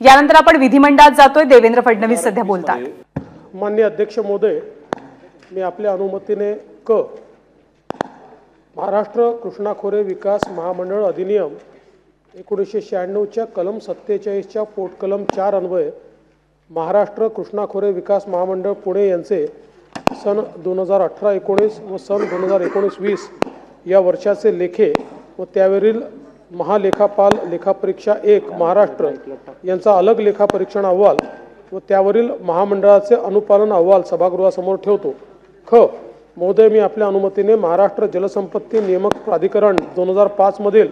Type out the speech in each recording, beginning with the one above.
यानंतर आपण विधिमंडळात जातोय। देवेंद्र फडणवीस सध्या बोलतात। माननीय अध्यक्ष महोदय, मी आपल्या अनुमतीने महाराष्ट्र कृष्णा खोरे विकास महामंडळ अधिनियम 1996च्या कलम 47च्या पोटकलम 4 अन्वये महाराष्ट्र कृष्णा खोरे विकास महामंडळ पुणे यांचे सन 2018-19 व सन 2019-20 या वर्षाचे लेखे व त्यावरील महालेखापाल लेखापरीक्षा 1 महाराष्ट्र यांचा अलग लेखापरीक्षण अहवाल व त्यावरील महामंडळाचे अनुपालन अहवाल सभागृहासमोर ठेवतो। महोदय, मी आपल्या अनुमतीने महाराष्ट्र जलसंपत्ती नियामक प्राधिकरण 2005 मधील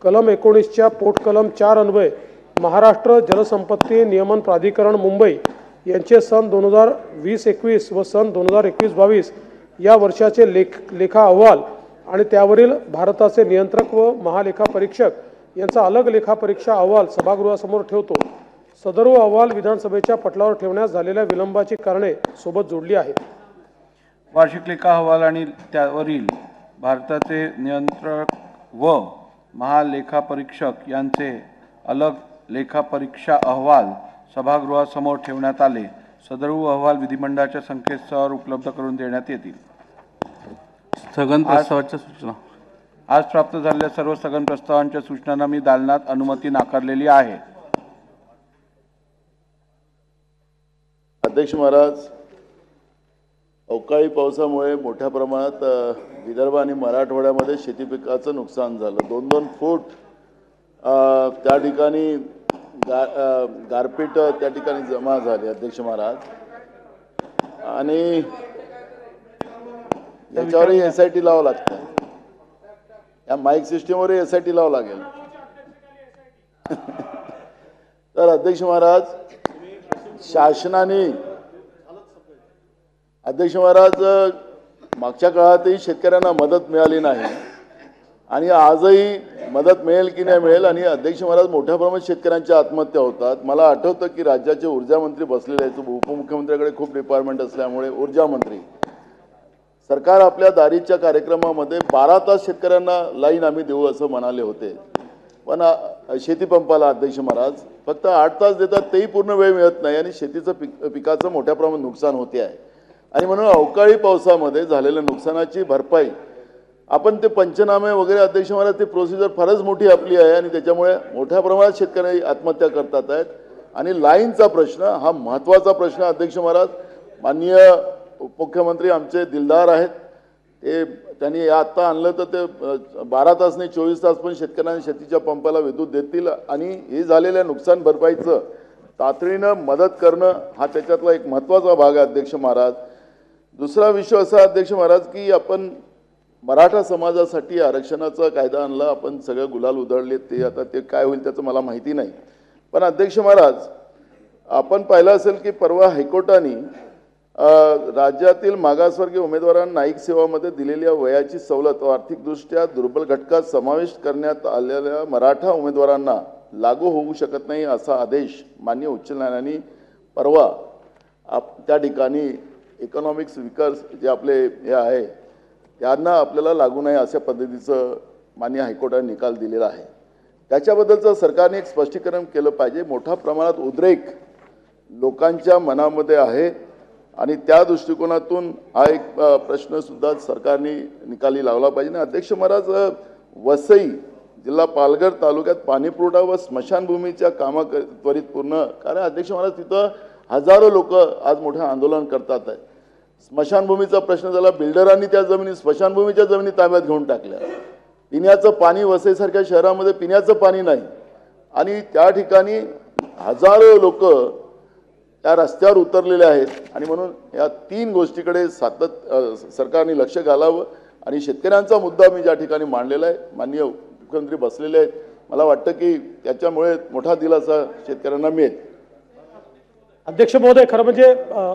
कलम 19च्या पोटकलम 4 अन्वये महाराष्ट्र जलसंपत्ती नियमन प्राधिकरण मुंबई यांचे सन 2020-21 व सन 2021-22 या वर्षाचे लेखा अहवाल आणि त्यावरील भारताचे नियंत्रक व महालेखापरीक्षक यांचा अलग लेखापरीक्षा अहवाल सभागृहासमोर ठेवतो। सदर अहवाल विधानसभेच्या पटलावर ठेवण्यास झालेल्या विलंबाची कारणे सोबत जोडली आहेत। वार्षिक लेखा अहवाल आणि त्यावरील भारताचे नियंत्रक व महालेखापरीक्षक यांचे अलग लेखापरीक्षा अहवाल सभागृहासमोर ठेवण्यात आले। सदर अहवाल विधिमंडळाच्या संकेतस्थळावर उपलब्ध करून देण्यात येतील। स्थगन प्रस्तावाच्या सूचना। आज प्राप्त झालेल्या सर्व स्थगन प्रस्तावांच्या सूचनांना मी दालनात अनुमती नाकारलेली आहे। अध्यक्ष महाराज, अवकाळी पावसामुळे मोठ्या प्रमाणात विदर्भ आणि मराठवाड्यामध्ये शेती पिकाचं नुकसान झालं। 2-2 फूट त्या ठिकाणी गारपीट त्या ठिकाणी जमा झाली अध्यक्ष महाराज, आणि याच्यावरही SIT लावावं लागतं। या माईक सिस्टीमवरही SIT लावावं लागेल। तर अध्यक्ष महाराज, शासनाने अध्यक्ष महाराज मागच्या काळातही शेतकऱ्यांना मदत मिळाली नाही आणि आजही मदत मिळेल की नाही मिळेल, आणि अध्यक्ष महाराज मोठ्या प्रमाणात शेतकऱ्यांच्या आत्महत्या होतात। मला आठवतं की राज्याचे ऊर्जा मंत्री बसलेले आहेत, उपमुख्यमंत्र्यांकडे खूप डिपार्टमेंट असल्यामुळे ऊर्जा मंत्री सरकार आपल्या दारीच्या कार्यक्रमामध्ये 12 तास शेतकऱ्यांना लाईन आम्ही देऊ असं म्हणाले होते, पण शेतीपंपाला अध्यक्ष महाराज फक्त 8 तास देतात, तेही पूर्ण वेळ मिळत नाही आणि शेतीचं पिकाचं मोठ्या प्रमाणात नुकसान होते आहे। आणि म्हणून अवकाळी पावसामध्ये झालेल्या नुकसानाची भरपाई आपण ते पंचनामे वगैरे अध्यक्ष महाराज ते प्रोसिजर फारच मोठी आपली आहे आणि त्याच्यामुळे मोठ्या प्रमाणात शेतकरी आत्महत्या करतात आहेत। आणि लाईनचा प्रश्न हा महत्त्वाचा प्रश्न अध्यक्ष महाराज, माननीय उपमुख्यमंत्री आमचे दिलदार आहेत, ते त्यांनी आत्ता आणलं तर ते 12 तास नाही 24 तास पण शेतकऱ्यांना शेतीच्या पंपाला विद्युत देतील आणि हे झालेल्या नुकसान भरपाईचं तातडीनं मदत करणं हा त्याच्यातला एक महत्त्वाचा भाग आहे अध्यक्ष महाराज। दुसरा विषय असा अध्यक्ष महाराज की आपण मराठा समाजासाठी आरक्षणाचा कायदा आणला, आपण सगळं गुलाल उधळले, ते आता ते काय होईल त्याचं मला माहिती नाही, पण अध्यक्ष महाराज आपण पाहिलं असेल की परवा हायकोर्टाने राज्यातील मागासवर्गीय उमेदवारांना न्यायिक सेवामध्ये दिलेल्या वयाची सवलत व आर्थिकदृष्ट्या दुर्बल घटकात समाविष्ट करण्यात आलेल्या मराठा उमेदवारांना लागू होऊ शकत नाही असा आदेश माननीय उच्च न्यायालयाने परवा त्या ठिकाणी इकॉनॉमिक्स विकर्स जे आपले हे आहे त्यांना आपल्याला लागू नाही अशा पद्धतीचं माननीय हायकोर्टाने निकाल दिलेला आहे। त्याच्याबद्दलचं सरकारने एक स्पष्टीकरण केलं पाहिजे। मोठ्या प्रमाणात उद्रेक लोकांच्या मनामध्ये आहे आणि त्या दृष्टिकोनातून हा एक प्रश्नसुद्धा सरकारने निकाली लावला पाहिजे। अध्यक्ष महाराज, वसई जिल्हा पालघर तालुक्यात पाणीपुरवठा व स्मशानभूमीच्या कामा त्वरित पूर्ण, कारण अध्यक्ष महाराज तिथं हजारो लोक आज मोठं आंदोलन करतात आहेत। स्मशानभूमीचा प्रश्न झाला, बिल्डरांनी त्या जमिनी स्मशानभूमीच्या जमिनी ताब्यात घेऊन टाकल्या। पिण्याचं पाणी वसईसारख्या शहरामध्ये पिण्याचं पाणी नाही आणि त्या ठिकाणी हजारो लोक त्या रस्त्यावर उतरलेले आहेत आणि म्हणून या 3 गोष्टीकडे सरकारने लक्ष घालावं आणि शेतकऱ्यांचा मुद्दा मी ज्या ठिकाणी मांडलेला आहे, माननीय मुख्यमंत्री बसलेले आहेत, मला वाटतं की त्याच्यामुळे मोठा दिलासा शेतकऱ्यांना मिळेल। अध्यक्ष महोदय, खरं म्हणजे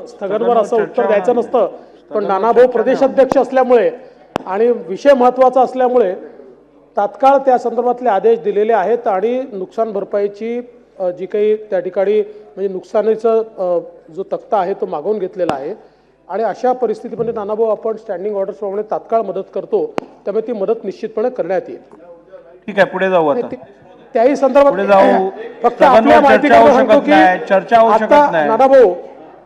स्थगनवर असं उत्तर द्यायचं नसतं, पण नानाभाऊ प्रदेशाध्यक्ष असल्यामुळे आणि विषय महत्त्वाचा असल्यामुळे तात्काळ त्या संदर्भातले आदेश दिलेले आहेत आणि नुकसान भरपाईची जी काही त्या ठिकाणी म्हणजे नुकसानीचा जो तक्ता आहे तो मागवून घेतलेला आहे आणि अशा परिस्थितीमध्ये नानाभाऊ आपण स्टँडिंग ऑर्डर्सप्रमाणे तात्काळ मदत करतो, त्यामुळे ती मदत निश्चितपणे करण्यात येईल। ठीक आहे, पुढे जाऊ आता। त्याही संदर्भात पुढे जाऊ. फक्त सदनावर आपल्या माहिती चर्चा होऊ करता सांगतो शकत की नाही, चर्चा होऊ शकत आता नाही. नानाभाऊ,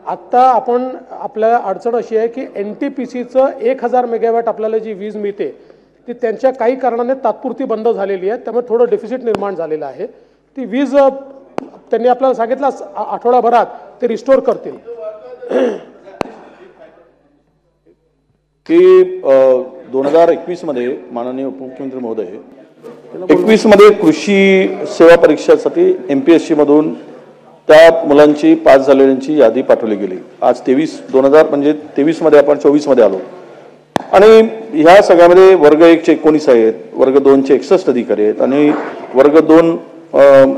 आता आपण आपल्या अडचण अशी आहे की NTPCचं 1000 मेगावॅट आपल्याला जी वीज मिळते ती त्यांच्या काही कारणाने तात्पुरती बंद झालेली आहे, त्यामुळे थोडं डेफिसिट निर्माण झालेलं आहे. ती वीज त्यांनी आपल्याला सांगितलं आठवडाभरात ते रिस्टोर करतील. की 2021 मध्ये माननीय उपमुख्यमंत्री महोदय 21 मध्ये कृषी सेवा परीक्षेसाठी MPSC मधून त्या मुलांची पास झालेल्यांची यादी पाठवली गेली. आज 2000 म्हणजे 23 मध्ये आपण 24 मध्ये आलो आणि ह्या सगळ्यामध्ये वर्ग 1 चे 19 आहेत, वर्ग 2 चे 61 अधिकारी आहेत आणि वर्ग 2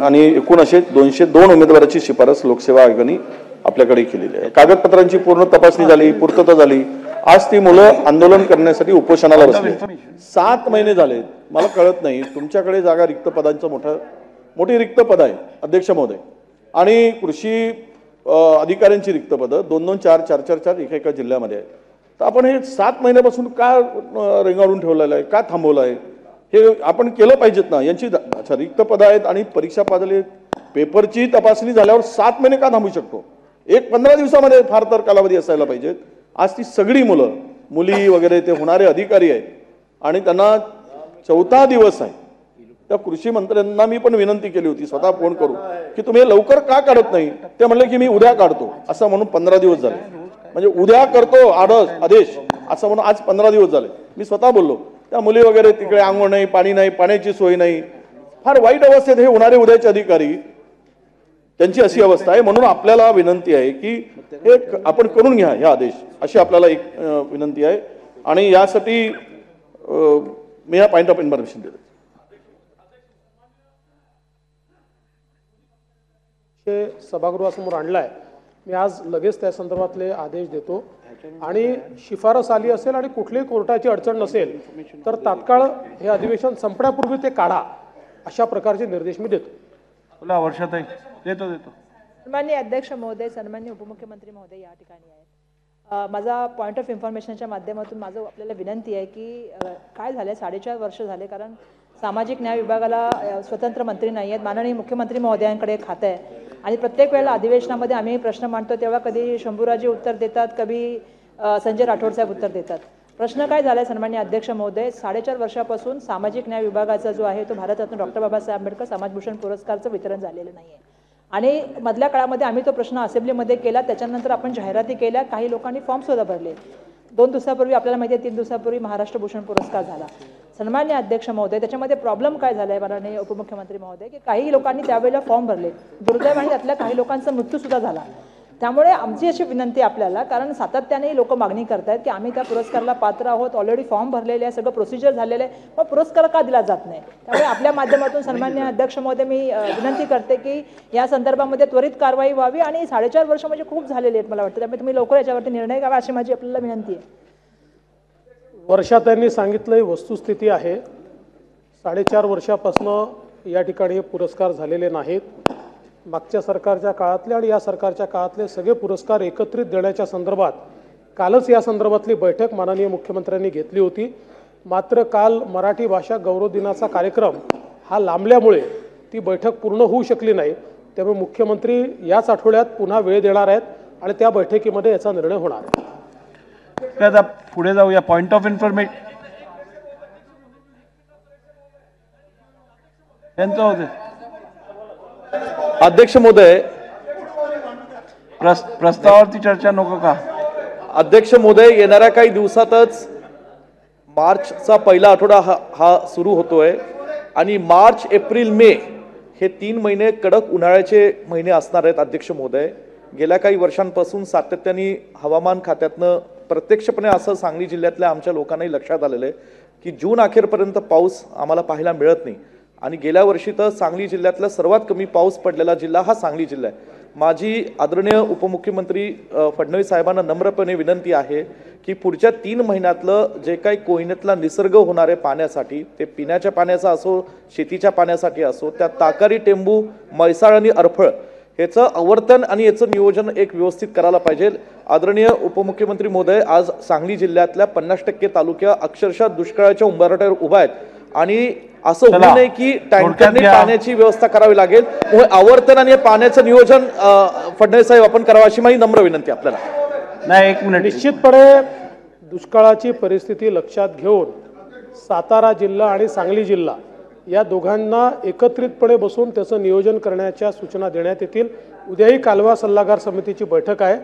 आणि एकूण असे 202 उमेदवाराची शिफारस लोकसेवा आयोगाने आपल्याकडे केलेली आहे. कागदपत्रांची पूर्ण तपासणी झाली, पूर्तता झाली. आज ती मुलं आंदोलन करण्यासाठी उपोषणाला बसले. 7 महिने झाले. मला कळत नाही, तुमच्याकडे जागा रिक्त पदांचं मोठी रिक्त पद आहे अध्यक्ष महोदय आणि कृषी अधिकाऱ्यांची रिक्त पदं 2-2, 4-4, 4 एका जिल्ह्यामध्ये आहे. तर आपण हे 7 महिन्यापासून का रेंगाळून ठेवलेलं आहे, का थांबवलं आहे, हे आपण केलं पाहिजेत ना. यांची रिक्त पदं आहेत आणि परीक्षा पाजली, पेपरची तपासणी झाल्यावर 7 महिने का थांबू शकतो? 15 दिवसामध्ये फार तर कालावधी असायला पाहिजेत. आज ती सगळी मुली वगैरे ते होणारे अधिकारी आहेत आणि त्यांना 4था दिवस आहे. त्या कृषी मंत्र्यांना मी पण विनंती केली होती स्वतः फोन करून की तुम्ही लवकर का काढत नाही. ते म्हणले की मी उद्या काढतो असं म्हणून 15 दिवस झाले. म्हणजे उद्या करतो आदेश असं म्हणून आज 15 दिवस झाले. मी स्वतः बोललो त्या मुली वगैरे तिकडे अंघोळ नाही, पाणी नाही, पाण्याची सोय नाही, फार वाईट अवस्थेत हे होणारे उद्याचे अधिकारी, त्यांची अशी अवस्था आहे. म्हणून आपल्याला विनंती आहे की हे आपण करून घ्या हे आदेश, अशी आपल्याला एक विनंती आहे आणि यासाठी मी हा पॉइंट ऑफ इन्फॉर्मेशन देतो. सभागृहासमोर आणलाय. मी आज लगेच त्या संदर्भातले आदेश देतो आणि शिफारस आली असेल आणि कुठलीही कोर्टाची अडचण नसेल तर तात्काळ हे अधिवेशन संपण्यापूर्वी ते काढा, अशा प्रकारचे निर्देश मी देतो. तुला वर्षाताई देतो. सन्माननीय अध्यक्ष महोदय, सन्माननीय उपमुख्यमंत्री महोदय या ठिकाणी आहेत. माझा पॉईंट ऑफ इन्फॉर्मेशनच्या माध्यमातून माझं आपल्याला विनंती आहे की काय झालं, 4.5 वर्ष झाले, कारण सामाजिक न्याय विभागाला स्वतंत्र मंत्री नाही आहेत. माननीय मुख्यमंत्री महोदयांकडे खातं आहे आणि प्रत्येक वेळेला अधिवेशनामध्ये आम्ही प्रश्न मांडतो तेव्हा कधी शंभूराजी उत्तर देतात, कधी संजय राठोड साहेब उत्तर देतात. प्रश्न काय झाला आहे सन्माननीय अध्यक्ष महोदय, 4.5 वर्षापासून सामाजिक न्याय विभागाचा जो आहे तो भारतरत्न डॉक्टर बाबासाहेब आंबेडकर समाजभूषण पुरस्कारचं वितरण झालेलं नाही आहे आणि मधल्या काळामध्ये आम्ही तो प्रश्न असेंब्लीमध्ये केला. त्याच्यानंतर आपण जाहिराती केल्या, काही लोकांनी फॉर्मसुद्धा भरले. 2 दिवसापूर्वी आपल्याला माहिती आहे 3 दिवसापूर्वी महाराष्ट्र भूषण पुरस्कार झाला. सन्माननीय अध्यक्ष महोदय, त्याच्यामध्ये प्रॉब्लेम काय झाला आहे माननीय उपमुख्यमंत्री महोदय, की काही लोकांनी त्यावेळेला फॉर्म भरले, दुर्दैवाने त्यातल्या काही लोकांचा मृत्यूसुद्धा झाला. त्यामुळे आमची अशी विनंती आपल्याला, कारण सातत्याने लोक मागणी करतायत की आम्ही त्या पुरस्काराला पात्र आहोत, ऑलरेडी फॉर्म भरलेले आहे, सगळं प्रोसिजर झालेलं आहे, मग पुरस्कार का दिला जात नाही. त्यामुळे आपल्या माध्यमातून सन्माननीय अध्यक्ष महोदय मी विनंती करते की या संदर्भामध्ये त्वरित कारवाई व्हावी आणि 4.5 वर्ष म्हणजे खूप झालेले आहेत मला वाटतं, त्यामुळे तुम्ही लवकर याच्यावरती निर्णय घ्यावा अशी माझी आपल्याला विनंती आहे. वर्षा त्यांनी सांगितलं वस्तुस्थिती आहे. 4.5 वर्षापासून या ठिकाणी हे पुरस्कार झालेले नाहीत. मागच्या सरकारच्या काळातले आणि या सरकारच्या काळातले सगळे पुरस्कार एकत्रित देण्याच्या संदर्भात कालच या संदर्भातली बैठक माननीय मुख्यमंत्र्यांनी घेतली होती. मात्र काल मराठी भाषा गौरव दिनाचा कार्यक्रम हा लांबल्यामुळे ती बैठक पूर्ण होऊ शकली नाही. त्यामुळे मुख्यमंत्री याच आठवड्यात पुन्हा वेळ देणार आहेत आणि त्या बैठकीमध्ये याचा निर्णय होणार आहे. आता पुढे जाऊया. पॉइंट ऑफ इन्फॉर्मेशन त्यांचं होते. अध्यक्ष महोदय, प्रस्तावावरती चर्चा नको का? अध्यक्ष महोदय, येणाऱ्या काही दिवसातच मार्चचा पहिला आठवडा हा सुरू होतोय आणि मार्च, एप्रिल, मे हे 3 महिने कडक उन्हाळ्याचे महिने असणार आहेत. अध्यक्ष महोदय, गेल्या काही वर्षांपासून सातत्याने हवामान खात्यातनं प्रत्यक्षपणे असं सांगली जिल्ह्यातल्या आमच्या लोकांनाही लक्षात आलेलं आहे की जून अखेरपर्यंत पाऊस आम्हाला पाहायला मिळत नाही आणि गेल्या वर्षी तर सांगली जिल्ह्यातला सर्वात कमी पाऊस पडलेला जिल्हा हा सांगली जिल्हा आहे. माझी आदरणीय उपमुख्यमंत्री फडणवीस साहेबांना नम्रपणे विनंती आहे की पुढच्या 3 महिन्यातलं जे काही कोयनेतला निसर्ग होणारे पाण्यासाठी, ते पिण्याच्या पाण्याचा असो, शेतीच्या पाण्यासाठी असो, त्या ताकारी, टेंबू, म्हैसाळ आणि अरफळ ह्याचं आवर्तन आणि याचं नियोजन एक व्यवस्थित करायला पाहिजे. आदरणीय उपमुख्यमंत्री महोदय, आज सांगली जिल्ह्यातल्या 50% तालुक्या अक्षरशः दुष्काळाच्या उंबरठ्यावर उभा आहेत आणि असं चला. होऊ नये की थोडक्यात टँकरने घ्या. पाण्याची व्यवस्था करावी लागेल. आवर्तन आणि पाण्याचं नियोजन फडणवीस साहेब आपण करावं अशी माझी नम्र विनंती आपल्याला. नाही, एक मिनिट. निश्चितपणे दुष्काळाची परिस्थिती लक्षात घेऊन सातारा जिल्हा आणि सांगली जिल्हा या दोघांना एकत्रितपणे बसून त्याचं नियोजन करण्याच्या सूचना देण्यात येतील. उद्याही कालवा सल्लागार समितीची बैठक आहे,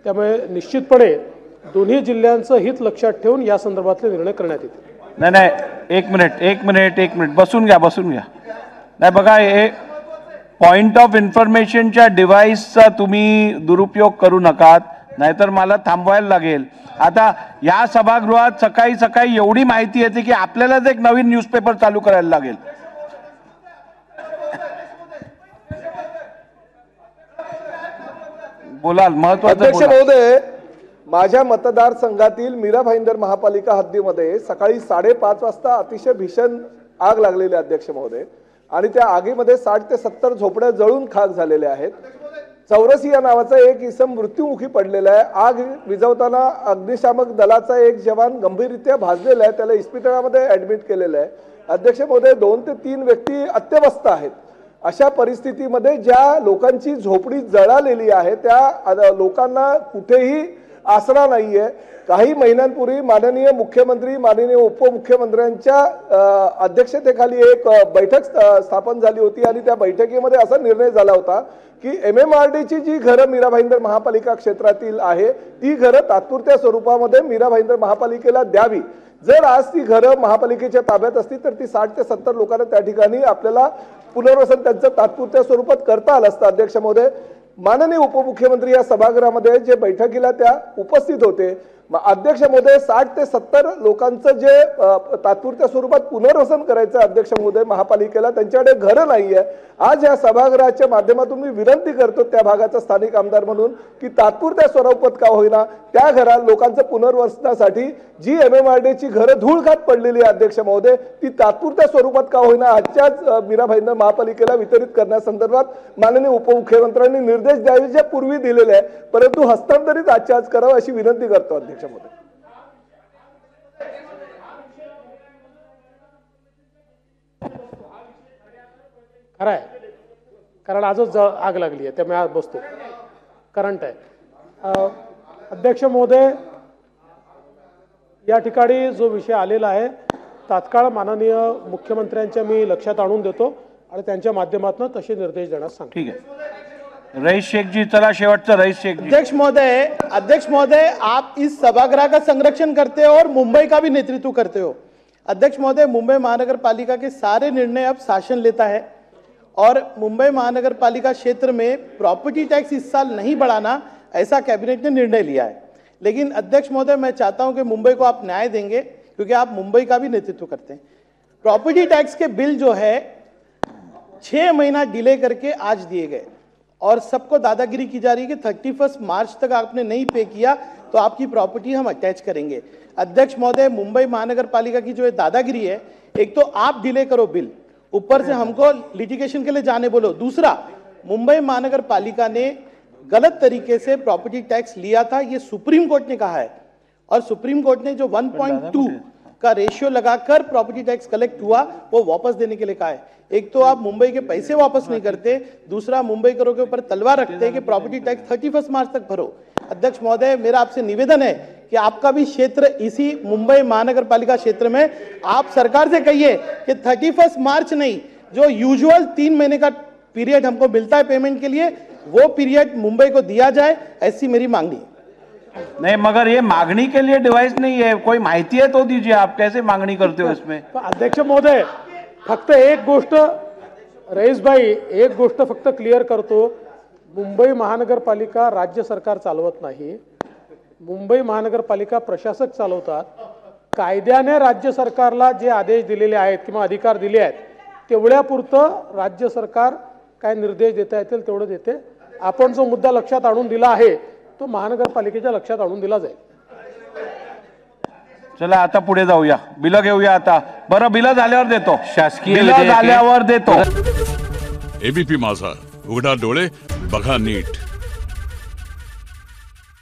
त्यामुळे निश्चितपणे दोन्ही जिल्ह्यांचं हित लक्षात ठेवून या संदर्भातले निर्णय करण्यात येतील. नाही, एक मिनिट बसून घ्या. नाही बघा, हे पॉइंट ऑफ इन्फॉर्मेशनच्या डिव्हाइसचा तुम्ही दुरुपयोग करू नका, नाहीतर मला थांबवायला लागेल. आता या सभागृहात सकाळी सकाळी एवढी माहिती येते की आपल्यालाच एक नवीन न्यूजपेपर चालू करायला लागेल. बोलाल, महत्वाचं अध्यक्ष बोला. महोदय, माझ्या मतदारसंघातील मीरा भाईंदर महापालिका हद्दीमध्ये सकाळी 5:30 वाजता अतिशय भीषण आग लागलेली आहे अध्यक्ष महोदय, आणि त्या आगीमध्ये 60 ते 70 झोपड्या जळून खाक झालेल्या आहेत. चौरसी या नावाचा एक इसम मृत्युमुखी पडलेला आहे. आग विझवताना अग्निशामक दलाचा एक जवान गंभीररित्या भाजलेला आहे, त्याला इस्पितळामध्ये ऍडमिट केलेलं आहे. अध्यक्ष महोदय, 2 ते 3 व्यक्ती अत्यवस्थ आहेत. अशा परिस्थितीमध्ये ज्या लोकांची झोपडी जळालेली आहे त्या लोकांना कुठेही आसरा नाहीये. काही महिन्यांपूर्वी माननीय मुख्यमंत्री, माननीय उपमुख्यमंत्र्यांच्या अध्यक्षतेखाली एक बैठक स्थापन झाली होती आणि त्या बैठकीमध्ये असा निर्णय झाला होता की MMRDची जी घरं मीरा भाईंदर महापालिका क्षेत्रातील आहे ती घरं तात्पुरत्या स्वरूपामध्ये मीरा भाईंदर महापालिकेला द्यावी. जर आज ती घरं महापालिकेच्या ताब्यात असती तर ती 60 ते 70 लोकांना त्या ठिकाणी आपल्याला पुनर्वसन त्यांचं तात्पुरत्या स्वरूपात करता आलं असतं. अध्यक्ष महोदय, माननीय उपमुख्यमंत्री या सभागृहामध्ये जे बैठकीला त्या उपस्थित होते, अध्यक्ष महोदय 60 ते 70 लोकांचं जे तात्पुरत्या स्वरूपात पुनर्वसन करायचं अध्यक्ष महोदय महापालिकेला, त्यांच्याकडे घरं नाहीये. आज या सभागृहाच्या माध्यमातून मी विनंती करतो त्या भागाचा स्थानिक आमदार म्हणून की तात्पुरत्या स्वरूपात का होईना त्या घरात लोकांचं पुनर्वसनासाठी जी MMRDची घरं धूळ खात पडलेली आहे अध्यक्ष महोदय, ती तात्पुरत्या स्वरूपात का होईना आजच्याच मीरा भाईंदर महापालिकेला वितरित करण्यासंदर्भात माननीय उपमुख्यमंत्र्यांनी निर्देश द्यावे जे पूर्वी दिलेले आहे, परंतु हस्तांतरित आजच्या आज करावं अशी विनंती करतो अध्यक्ष महोदय. खरं आहे, कारण आजच आग लागली आहे, त्यामुळे आज बसतो, करंट आहे. अध्यक्ष महोदय, या ठिकाणी जो विषय आलेला आहे तात्काळ माननीय मुख्यमंत्र्यांच्या मी लक्षात आणून देतो आणि त्यांच्या माध्यमातून तसे निर्देश देण्यास सांगतो. ठीक है, रईस शेख जी, चला शेवटचं रईस शेख जी. अध्यक्ष महोदय, आप इस सभागृह का संरक्षण करते हो और मुंबई का भी नेतृत्व करते हो. अध्यक्ष महोदय, मुंबई महानगर पालिका के सारे निर्णय अब शासन लेता है और मुंबई महानगर पालिका क्षेत्र में प्रॉपर्टी टैक्स इस साल नहीं बढ़ाना, ऐसा कैबिनेट ने निर्णय लिया है. लेकिन अध्यक्ष महोदय, मैं चाहता हूं कि मुंबई को आप न्याय देंगे क्योंकि आप मुंबई का भी नेतृत्व करते हैं. प्रॉपर्टी टैक्स के बिल जो है 6 महीना डिले करके आज दिए गए और सबको दादागिरी की जा रही है कि 31 मार्च तक आपने नहीं पे किया तो आपकी प्रॉपर्टी हम अटैच करेंगे. अध्यक्ष महोदय, मुंबई महानगर पालिका की जो दादागिरी है, एक तो आप डिले करो बिल, ऊपर से हमको लिटिगेशन के लिए जाने बोलो. दूसरा, मुंबई महानगर पालिका ने गलत तरीके से प्रॉपर्टी टैक्स लिया था, ये सुप्रीम कोर्ट ने कहा है, और सुप्रीम कोर्ट ने जो 1.2 का रेशियो लगाकर प्रॉपर्टी टैक्स कलेक्ट हुआ वो वापस देने के लिए कहा है. एक तो आप मुंबई के पैसे वापस नहीं करते, दूसरा मुंबईकरों के ऊपर तलवार रखते हैं कि प्रॉपर्टी टैक्स 31 मार्च तक भरो. अध्यक्ष महोदय, मेरा आपसे निवेदन है कि आपका भी क्षेत्र इसी मुंबई महानगर पालिका क्षेत्र में आप सरकार से कहिए कि 31 मार्च नहीं, जो यूजुअल 3 महीने का पीरियड हमको मिलता है पेमेंट के लिए, वो पीरियड मुंबई को दिया जाए, ऐसी मेरी मांगनी है. नहीं, मगर ये मांगनी के लिए डिवाइस नहीं है, कोई माहिती है तो दीजिए, आप कैसे मांगनी करते हो इसमें. अध्यक्ष महोदय, फक्त एक गोष्ट रईस भाई, एक गोष्ट फक्त क्लिअर करतो, मुंबई महानगरपालिका राज्य सरकार चालवत नाही, मुंबई महानगरपालिका प्रशासक चालवतात. कायद्याने राज्य सरकारला जे आदेश दिलेले आहेत किंवा अधिकार दिले आहेत तेवढ्यापुरतं राज्य सरकार काय निर्देश देता येतील तेवढं देते. आपण जो मुद्दा लक्षात आणून दिला आहे तो महानगरपालिकेच्या लक्षात आणून दिला जाईल. चला आता पुढे जाऊया, बिलं घेऊया आता. बरं, बिलं झाल्यावर देतो, शासकीय बिलं झाल्यावर देतो. एबीपी माझा, उघडा डोळे बघा नीट.